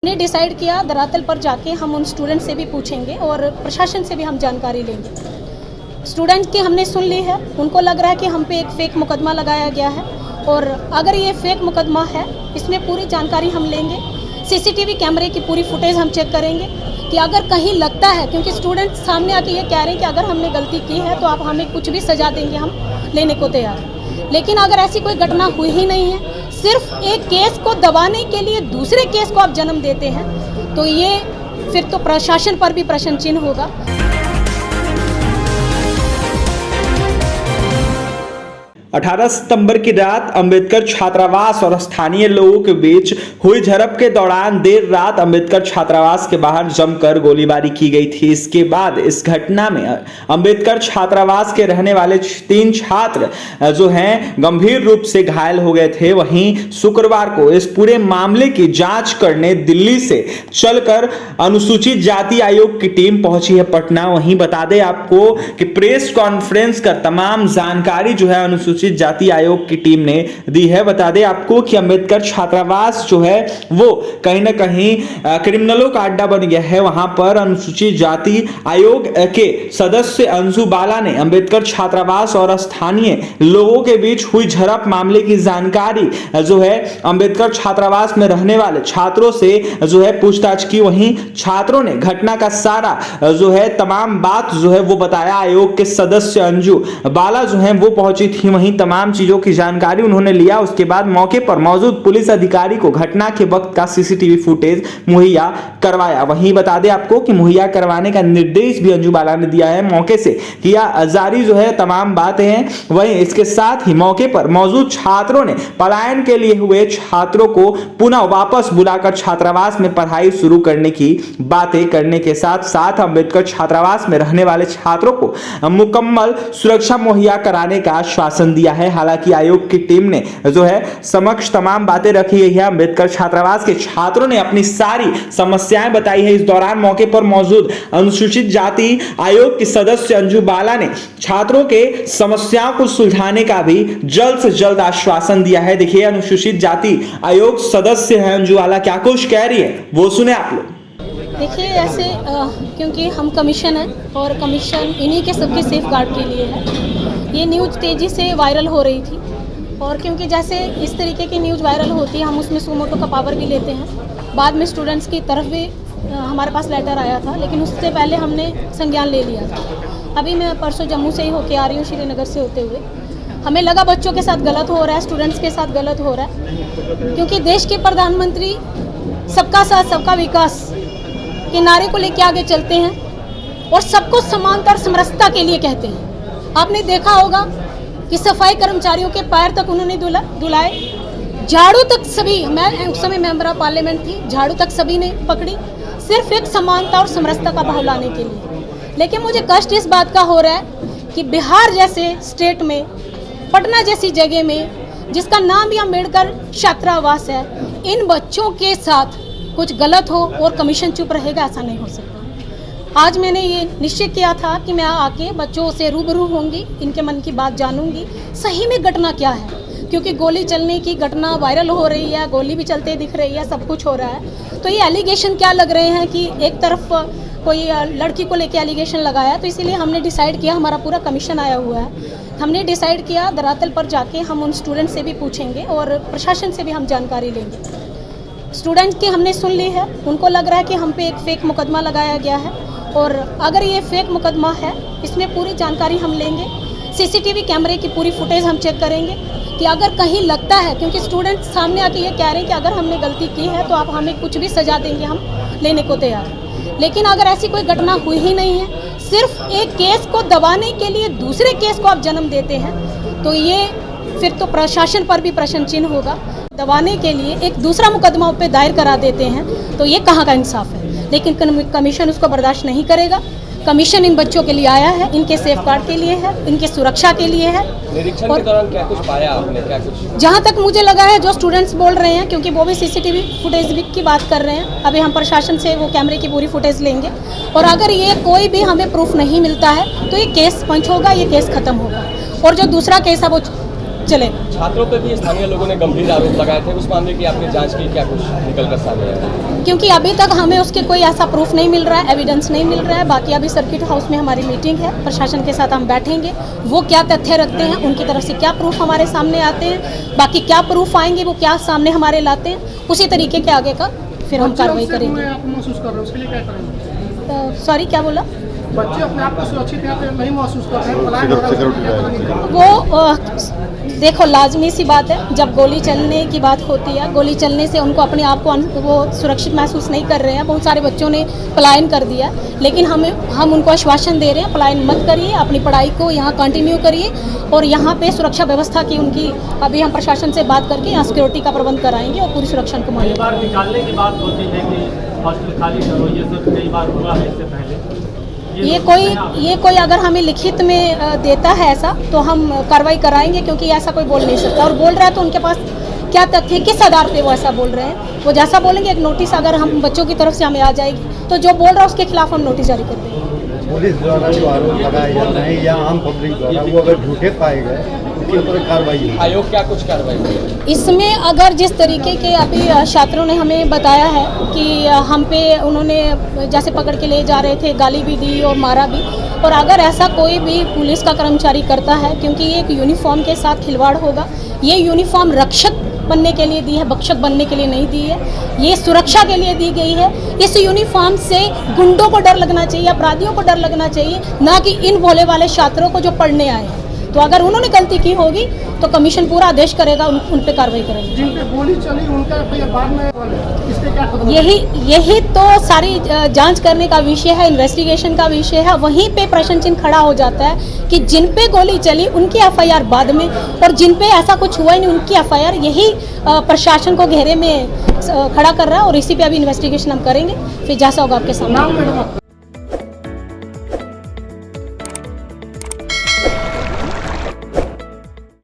हमने डिसाइड किया धरातल पर जाके हम उन स्टूडेंट से भी पूछेंगे और प्रशासन से भी हम जानकारी लेंगे। स्टूडेंट की हमने सुन ली है, उनको लग रहा है कि हम पे एक फेक मुकदमा लगाया गया है और अगर ये फेक मुकदमा है इसमें पूरी जानकारी हम लेंगे। सीसीटीवी कैमरे की पूरी फुटेज हम चेक करेंगे कि अगर कहीं लगता है, क्योंकि स्टूडेंट सामने आके ये कह रहे हैं कि अगर हमने गलती की है तो आप हमें कुछ भी सजा देंगे, हम लेने को तैयार हैं। लेकिन अगर ऐसी कोई घटना हुई ही नहीं है, सिर्फ एक केस को दबाने के लिए दूसरे केस को आप जन्म देते हैं, तो ये फिर तो प्रशासन पर भी प्रश्न चिन्ह होगा। 18 सितंबर की रात अंबेडकर छात्रावास और स्थानीय लोगों के बीच हुई झड़प के दौरान देर रात अंबेडकर छात्रावास के बाहर जमकर गोलीबारी की गई थी। इसके बाद इस घटना में अंबेडकर छात्रावास के रहने वाले 3 छात्र जो हैं गंभीर रूप से घायल हो गए थे। वहीं शुक्रवार को इस पूरे मामले की जांच करने दिल्ली से चलकर अनुसूचित जाति आयोग की टीम पहुंची है पटना। वहीं बता दें आपको कि प्रेस कॉन्फ्रेंस कर तमाम जानकारी जो है अनुसूचित जाति आयोग की टीम ने दी है। बता दें आपको कि अंबेडकर छात्रावास जो है वो कहीं ना कहीं क्रिमिनलों का अड्डा बन गया है। वहां पर अनुसूचित जाति आयोग के सदस्य अंशु बाला ने अंबेडकर छात्रावास और स्थानीय लोगों के बीच हुई झड़प मामले की जानकारी जो है अंबेडकर छात्रावास में रहने वाले छात्रों से जो है पूछताछ की। वहीं छात्रों ने घटना का सारा जो है तमाम बात जो है वो बताया। आयोग के सदस्य अंशु बाला जो है वो पहुंची थी, वहीं तमाम चीजों की जानकारी उन्होंने लिया। उसके बाद मौके पर मौजूद पुलिस अधिकारी को घटना के वक्त का सीसीटीवी फुटेज मुहैया करवाया। वहीं बता दें आपको कि मुहैया करवाने का निर्देश भी अंशु बाला ने दिया है। मौके से किया जारी जो है तमाम बातें हैं। वहीं इसके साथ ही मौके पर मौजूद छात्रों ने पलायन के लिए हुए छात्रों को पुनः वापस बुलाकर छात्रावास में पढ़ाई शुरू करने की बातें करने के साथ साथ अंबेडकर छात्रावास में रहने वाले छात्रों को मुकम्मल सुरक्षा मुहैया कराने का आश्वासन दिया है। हालांकि आयोग की टीम ने जो है समक्ष तमाम बातें रखी है। अंबेडकर छात्रावास के छात्रों ने अपनी सारी समस्याएं बताई है। इस दौरान मौके पर मौजूद अनुसूचित जाति आयोग के सदस्य अंशु बाला ने छात्रों के समस्याओं को सुलझाने का भी जल्द से जल्द आश्वासन दिया है। देखिए अनुसूचित जाति आयोग सदस्य है अंशु बाला क्या कुछ कह रही है वो सुने आप लोग। देखिए ऐसे क्योंकि हम कमीशन है और कमीशन इन्हीं के सबके सेफ गार्ड के लिए है। ये न्यूज़ तेज़ी से वायरल हो रही थी और क्योंकि जैसे इस तरीके की न्यूज़ वायरल होती है हम उसमें सुमोटो का पावर भी लेते हैं। बाद में स्टूडेंट्स की तरफ भी हमारे पास लेटर आया था, लेकिन उससे पहले हमने संज्ञान ले लिया था। अभी मैं परसों जम्मू से ही होके आ रही हूँ, श्रीनगर से होते हुए। हमें लगा बच्चों के साथ गलत हो रहा है, स्टूडेंट्स के साथ गलत हो रहा है, क्योंकि देश के प्रधानमंत्री सबका साथ सबका विकास के नारे को लेके आगे चलते हैं और सबको समानता और समरसता के लिए कहते हैं। आपने देखा होगा कि सफाई कर्मचारियों के पैर तक उन्होंने धुलाए, झाड़ू तक सभी, मैं उस समय मेंबर ऑफ पार्लियामेंट थी, झाड़ू तक सभी ने पकड़ी, सिर्फ एक समानता और समरसता का भाव लाने के लिए। लेकिन मुझे कष्ट इस बात का हो रहा है कि बिहार जैसे स्टेट में, पटना जैसी जगह में जिसका नाम ही अम्बेडकर छात्रावास है, इन बच्चों के साथ कुछ गलत हो और कमीशन चुप रहेगा, ऐसा नहीं हो सकता। आज मैंने ये निश्चय किया था कि मैं आके बच्चों से रूबरू होंगी, इनके मन की बात जानूंगी, सही में घटना क्या है। क्योंकि गोली चलने की घटना वायरल हो रही है, गोली भी चलते दिख रही है, सब कुछ हो रहा है। तो ये एलिगेशन क्या लग रहे हैं कि एक तरफ कोई लड़की को लेके एलिगेशन लगाया, तो इसीलिए हमने डिसाइड किया, हमारा पूरा कमीशन आया हुआ है, हमने डिसाइड किया धरातल पर जाके हम उन स्टूडेंट से भी पूछेंगे और प्रशासन से भी हम जानकारी लेंगे। स्टूडेंट की हमने सुन ली है, उनको लग रहा है कि हम पे एक फेक मुकदमा लगाया गया है और अगर ये फेक मुकदमा है इसमें पूरी जानकारी हम लेंगे। सीसीटीवी कैमरे की पूरी फुटेज हम चेक करेंगे कि अगर कहीं लगता है, क्योंकि स्टूडेंट सामने आके ये कह रहे हैं कि अगर हमने गलती की है तो आप हमें कुछ भी सजा देंगे, हम लेने को तैयार हैं। लेकिन अगर ऐसी कोई घटना हुई ही नहीं है, सिर्फ एक केस को दबाने के लिए दूसरे केस को आप जन्म देते हैं, तो ये फिर तो प्रशासन पर भी प्रश्न चिन्ह होगा। दबाने के लिए एक दूसरा मुकदमा पे दायर करा देते हैं, तो ये कहाँ का इंसाफ है। लेकिन कमीशन उसको बर्दाश्त नहीं करेगा। कमीशन इन बच्चों के लिए आया है, इनके सेफ गार्ड के लिए है, इनके सुरक्षा के लिए है। निरीक्षण के दौरान क्या कुछ पाया आपने, क्या कुछ? जहाँ तक मुझे लगा है, जो स्टूडेंट्स बोल रहे हैं, क्योंकि वो भी सीसीटीवी फुटेज की बात कर रहे हैं, अभी हम प्रशासन से वो कैमरे की पूरी फुटेज लेंगे और अगर ये कोई भी हमें प्रूफ नहीं मिलता है तो ये केस पंच होगा, ये केस खत्म होगा और जो दूसरा केस है वो चलेगा। छात्रों पे भी स्थानीय लोगों ने गंभीर आरोप लगाए थे, उस मामले की आपने जांच की, क्या कुछ निकल कर सामने आया? क्योंकि अभी तक हमें उसके कोई ऐसा प्रूफ नहीं मिल रहा है, एविडेंस नहीं मिल रहा है। बाकी अभी सर्किट हाउस में हमारी मीटिंग है, प्रशासन के साथ हम बैठेंगे, वो क्या तथ्य रखते हैं, उनकी तरफ से क्या प्रूफ हमारे सामने आते हैं, बाकी क्या प्रूफ आएंगे, वो क्या सामने हमारे लाते हैं, उसी तरीके के आगे का फिर हम कार्रवाई करेंगे। आप महसूस कर रहे हैं, उसके लिए क्या करेंगे? सॉरी, क्या बोला? बच्चे अपने आप को सुरक्षित यहाँ पे नहीं महसूस कर रहे हैं, पलायन हो रहा है। वो देखो, लाजमी सी बात है, जब गोली चलने की बात होती है, गोली चलने से उनको अपने आप को वो सुरक्षित महसूस नहीं कर रहे हैं। बहुत सारे बच्चों ने पलायन कर दिया, लेकिन हम उनको आश्वासन दे रहे हैं, पलायन मत करिए, अपनी पढ़ाई को यहाँ कंटिन्यू करिए और यहाँ पे सुरक्षा व्यवस्था की उनकी अभी हम प्रशासन से बात करके यहाँ सिक्योरिटी का प्रबंध कराएंगे और पूरी सुरक्षा को कई बार निकालने की बात होती है कि हॉस्टल खाली करो, ये सब कई बार हुआ है इससे पहले। ये कोई अगर हमें लिखित में देता है ऐसा, तो हम कार्रवाई कराएंगे, क्योंकि ऐसा कोई बोल नहीं सकता। और बोल रहा है तो उनके पास क्या तथ्य, किस आधार पे वो ऐसा बोल रहे हैं? वो जैसा बोलेंगे, एक नोटिस अगर हम बच्चों की तरफ से हमें आ जाएगी, तो जो बोल रहा है उसके खिलाफ हम नोटिस जारी कर देंगे। पुलिस द्वारा जो आरोप लगाए जा रहे हैं या आम पब्लिक द्वारा, वो अगर झूठे पाए गए उसके ऊपर कार्रवाई होगी। आयोग क्या कुछ कार्रवाई करेगा? इसमें अगर जिस तरीके के अभी छात्रों ने हमें बताया है कि हम पे उन्होंने जैसे पकड़ के ले जा रहे थे, गाली भी दी और मारा भी, और अगर ऐसा कोई भी पुलिस का कर्मचारी करता है, क्योंकि ये एक यूनिफॉर्म के साथ खिलवाड़ होगा। ये यूनिफॉर्म रक्षक बनने के लिए दी है, भक्षक बनने के लिए नहीं दी है, ये सुरक्षा के लिए दी गई है। इस यूनिफॉर्म से गुंडों को डर लगना चाहिए, अपराधियों को डर लगना चाहिए, ना कि इन भोले वाले छात्रों को जो पढ़ने आए हैं। तो अगर उन्होंने गलती की होगी तो कमीशन पूरा आदेश करेगा, उन पे कार्रवाई करेगी। जिन पे गोली चली उनका फिर बाद में इसके क्या खबर? यही तो सारी जांच करने का विषय है, इन्वेस्टिगेशन का विषय है। वहीं पे प्रश्न चिन्ह खड़ा हो जाता है कि जिन पे गोली चली उनकी एफआईआर बाद में, और जिन पे ऐसा कुछ हुआ ही नहीं उनकी एफआईआर, यही प्रशासन को घेरे में खड़ा कर रहा है। और इसी पे अभी इन्वेस्टिगेशन हम करेंगे, फिर जैसा होगा आपके सामने। नाम मैडम आपका?